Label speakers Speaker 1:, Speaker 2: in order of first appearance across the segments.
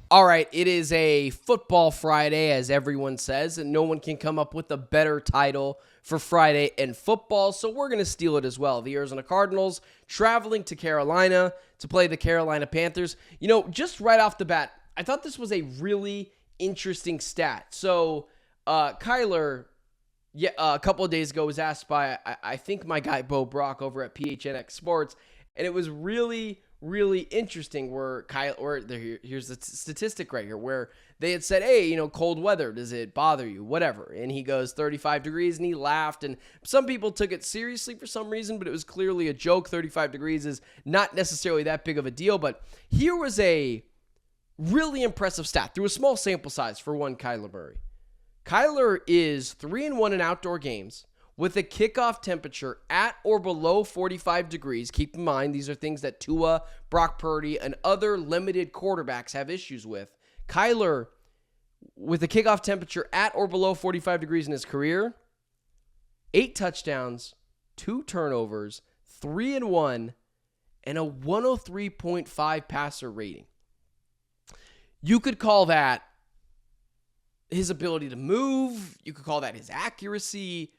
Speaker 1: All right, it is a football Friday, as everyone says, and no one can come up with a better title for Friday in football, so we're going to steal it as well. The Arizona Cardinals traveling to Carolina to play the Carolina Panthers. You know, just right off the bat, I thought this was a really interesting stat. So, Kyler, a couple of days ago was asked by, I think, my guy Bo Brock over at PHNX Sports, and it was really interesting where here's the statistic right here where they had said, hey, cold weather, does it bother you? Whatever. And he goes 35 degrees and he laughed, and some people took it seriously for some reason, but it was clearly a joke. 35 degrees is not necessarily that big of a deal, but here was a really impressive stat through a small sample size for one Kyler Murray. Kyler is 3-1 in outdoor games with a kickoff temperature at or below 45 degrees. Keep in mind, these are things that Tua, Brock Purdy, and other limited quarterbacks have issues with. Kyler, with a kickoff temperature at or below 45 degrees in his career, 8 touchdowns, 2 turnovers, 3-1, and a 103.5 passer rating. You could call that his ability to move. You could call that his accuracy.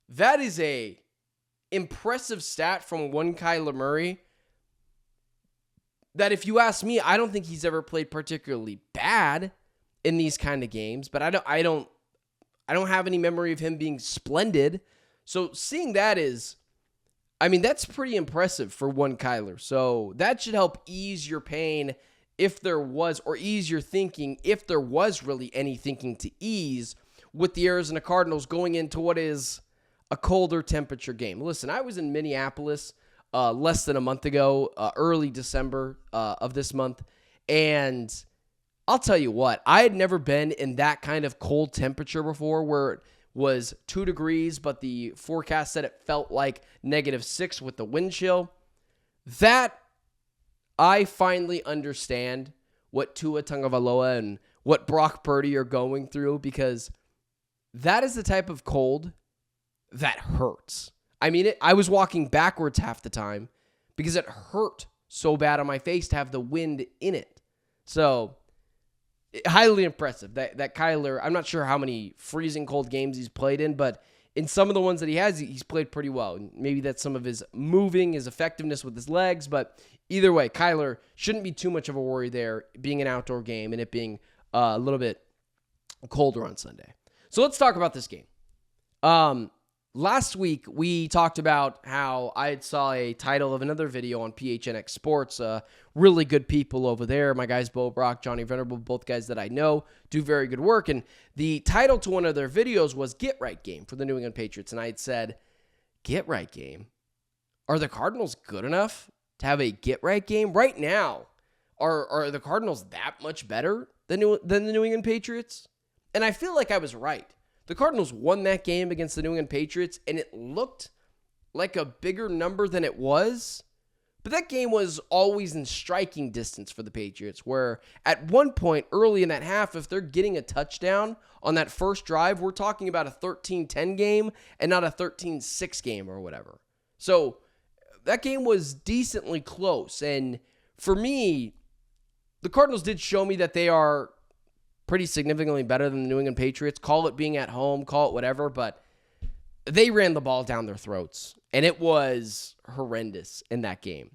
Speaker 1: That is a impressive stat from one Kyler Murray that, if you ask me, I don't think he's ever played particularly bad in these kind of games, but I don't have any memory of him being splendid. So seeing that that's pretty impressive for one Kyler. So that should help ease your pain if there was, or ease your thinking if there was really any thinking to ease with the Arizona Cardinals going into what is a colder temperature game. Listen, I was in Minneapolis less than a month ago, early December of this month, and I'll tell you what, I had never been in that kind of cold temperature before, where it was 2 degrees, but the forecast said it felt like -6 with the wind chill. That, I finally understand what Tua Tagovailoa and what Brock Purdy are going through, because that is the type of cold that hurts. I was walking backwards half the time because it hurt so bad on my face to have the wind in it. So, highly impressive that Kyler, I'm not sure how many freezing cold games he's played in, but in some of the ones that he has, he's played pretty well. Maybe that's some of his moving, his effectiveness with his legs, but either way, Kyler shouldn't be too much of a worry there, being an outdoor game and it being a little bit colder on Sunday. So let's talk about this game. Last week, we talked about how I saw a title of another video on PHNX Sports. Really good people over there. My guys, Bo Brock, Johnny Venerable, both guys that I know, do very good work. And the title to one of their videos was Get Right Game for the New England Patriots. And I had said, Get Right Game? Are the Cardinals good enough to have a Get Right Game? Right now, are the Cardinals that much better than the New England Patriots? And I feel like I was right. The Cardinals won that game against the New England Patriots, and it looked like a bigger number than it was. But that game was always in striking distance for the Patriots, where at one point early in that half, if they're getting a touchdown on that first drive, we're talking about a 13-10 game and not a 13-6 game or whatever. So that game was decently close. And for me, the Cardinals did show me that they are pretty significantly better than the New England Patriots. Call it being at home, call it whatever, but they ran the ball down their throats, and it was horrendous in that game.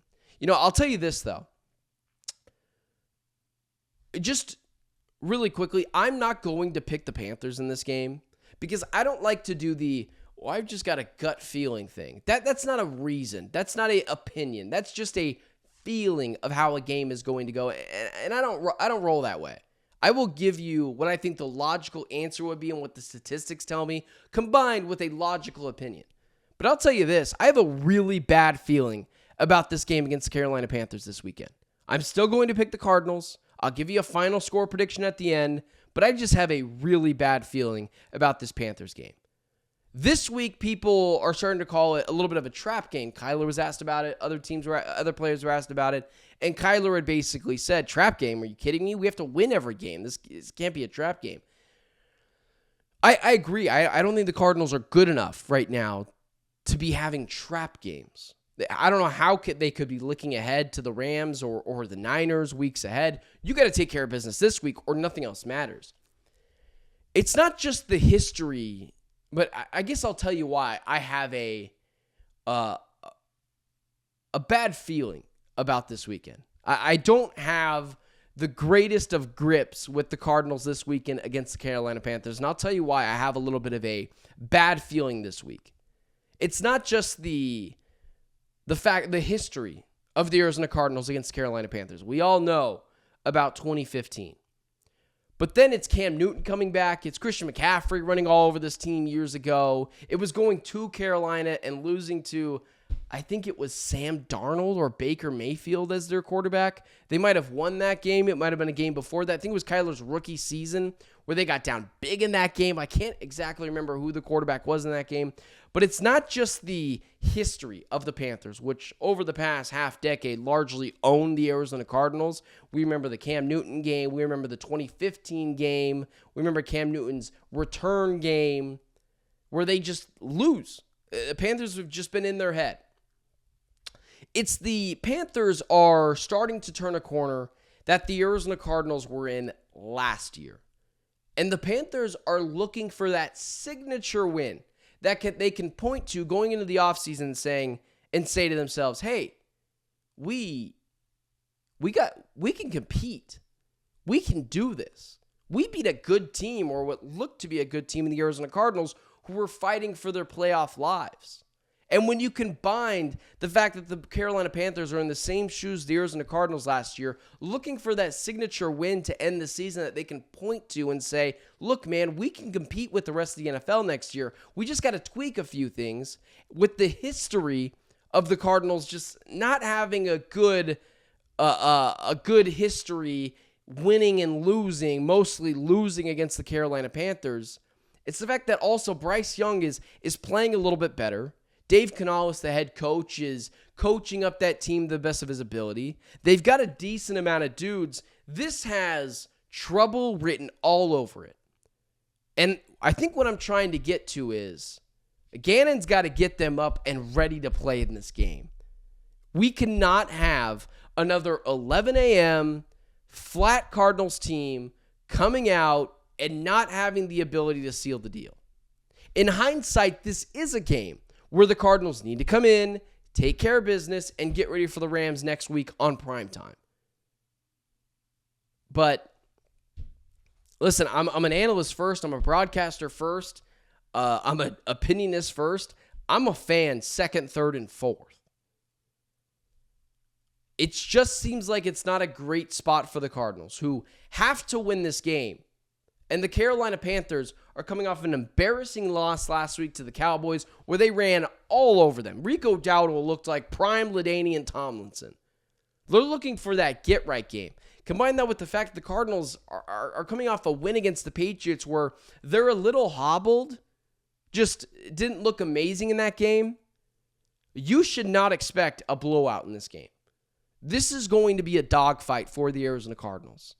Speaker 1: I'll tell you this, though. Just really quickly, I'm not going to pick the Panthers in this game because I don't like to do I've just got a gut feeling thing. That's not a reason. That's not an opinion. That's just a feeling of how a game is going to go, and I don't roll that way. I will give you what I think the logical answer would be and what the statistics tell me, combined with a logical opinion. But I'll tell you this, I have a really bad feeling about this game against the Carolina Panthers this weekend. I'm still going to pick the Cardinals. I'll give you a final score prediction at the end, but I just have a really bad feeling about this Panthers game. This week, people are starting to call it a little bit of a trap game. Kyler was asked about it. Other players were asked about it. And Kyler had basically said, trap game? Are you kidding me? We have to win every game. This can't be a trap game. I agree. I don't think the Cardinals are good enough right now to be having trap games. I don't know how they could be looking ahead to the Rams or the Niners weeks ahead. You got to take care of business this week or nothing else matters. It's not just the history, but I guess I'll tell you why I have a bad feeling about this weekend. I don't have the greatest of grips with the Cardinals this weekend against the Carolina Panthers, and I'll tell you why I have a little bit of a bad feeling this week. It's not just the history of the Arizona Cardinals against the Carolina Panthers. We all know about 2015. But then it's Cam Newton coming back. It's Christian McCaffrey running all over this team years ago. It was going to Carolina and losing to, I think it was Sam Darnold or Baker Mayfield as their quarterback. They might have won that game. It might have been a game before that. I think it was Kyler's rookie season where they got down big in that game. I can't exactly remember who the quarterback was in that game. But it's not just the history of the Panthers, which over the past half decade largely owned the Arizona Cardinals. We remember the Cam Newton game. We remember the 2015 game. We remember Cam Newton's return game where they just lose. The Panthers have just been in their head. It's the Panthers are starting to turn a corner that the Arizona Cardinals were in last year. And the Panthers are looking for that signature win that they can point to going into the offseason and say to themselves, hey, we can compete. We can do this. We beat a good team, or what looked to be a good team in the Arizona Cardinals, who were fighting for their playoff lives. And when you combine the fact that the Carolina Panthers are in the same shoes the Arizona Cardinals last year, looking for that signature win to end the season that they can point to and say, look, man, we can compete with the rest of the NFL next year. We just got to tweak a few things. With the history of the Cardinals just not having a good history winning and losing, mostly losing against the Carolina Panthers, it's the fact that also Bryce Young is playing a little bit better. Dave Canales, the head coach, is coaching up that team to the best of his ability. They've got a decent amount of dudes. This has trouble written all over it. And I think what I'm trying to get to is Gannon's got to get them up and ready to play in this game. We cannot have another 11 a.m. flat Cardinals team coming out and not having the ability to seal the deal. In hindsight, this is a game where the Cardinals need to come in, take care of business, and get ready for the Rams next week on primetime. But listen, I'm an analyst first. I'm a broadcaster first. I'm an opinionist first. I'm a fan second, third, and fourth. It just seems like it's not a great spot for the Cardinals, who have to win this game. And the Carolina Panthers are coming off an embarrassing loss last week to the Cowboys where they ran all over them. Rico Dowdle looked like prime LaDainian Tomlinson. They're looking for that get-right game. Combine that with the fact that the Cardinals are coming off a win against the Patriots where they're a little hobbled, just didn't look amazing in that game. You should not expect a blowout in this game. This is going to be a dogfight for the Arizona Cardinals.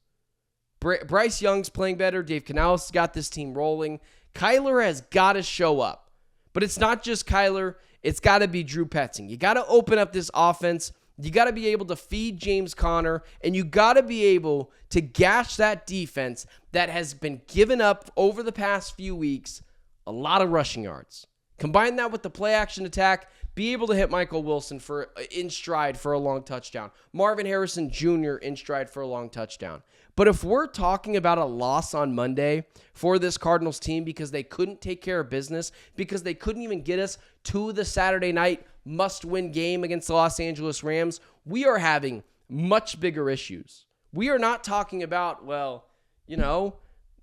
Speaker 1: Bryce Young's playing better. Dave Canales has got this team rolling. Kyler has got to show up. But it's not just Kyler. It's got to be Drew Petzing. You got to open up this offense. You got to be able to feed James Conner. And you got to be able to gash that defense that has been given up over the past few weeks a lot of rushing yards. Combine that with the play-action attack. Be able to hit Michael Wilson in stride for a long touchdown. Marvin Harrison Jr. in stride for a long touchdown. But if we're talking about a loss on Monday for this Cardinals team because they couldn't take care of business, because they couldn't even get us to the Saturday night must-win game against the Los Angeles Rams, we are having much bigger issues. We are not talking about,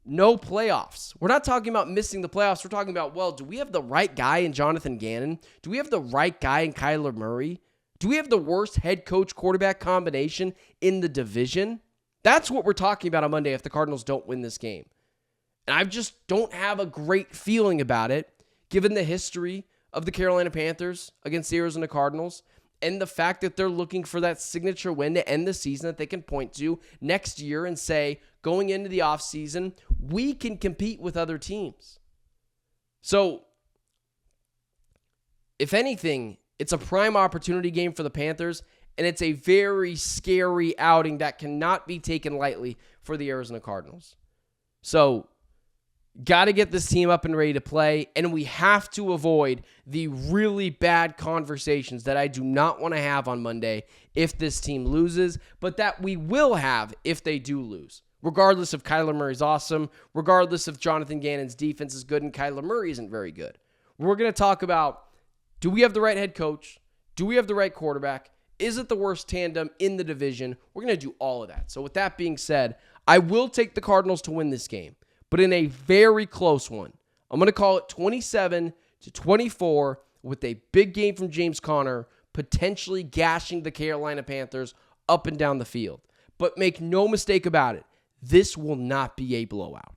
Speaker 1: no playoffs. We're not talking about missing the playoffs. We're talking about, do we have the right guy in Jonathan Gannon? Do we have the right guy in Kyler Murray? Do we have the worst head coach quarterback combination in the division? That's what we're talking about on Monday if the Cardinals don't win this game. And I just don't have a great feeling about it, given the history of the Carolina Panthers against the Arizona Cardinals and the fact that they're looking for that signature win to end the season that they can point to next year and say, going into the offseason, we can compete with other teams. So, if anything, It's a prime opportunity game for the Panthers, and it's a very scary outing that cannot be taken lightly for the Arizona Cardinals. So, got to get this team up and ready to play, and we have to avoid the really bad conversations that I do not want to have on Monday if this team loses, but that we will have if they do lose. Regardless if Kyler Murray's awesome, regardless if Jonathan Gannon's defense is good and Kyler Murray isn't very good. We're going to talk about, do we have the right head coach? Do we have the right quarterback? Is it the worst tandem in the division? We're going to do all of that. So with that being said, I will take the Cardinals to win this game, but in a very close one. I'm going to call it 27-24 with a big game from James Conner, potentially gashing the Carolina Panthers up and down the field. But make no mistake about it, this will not be a blowout.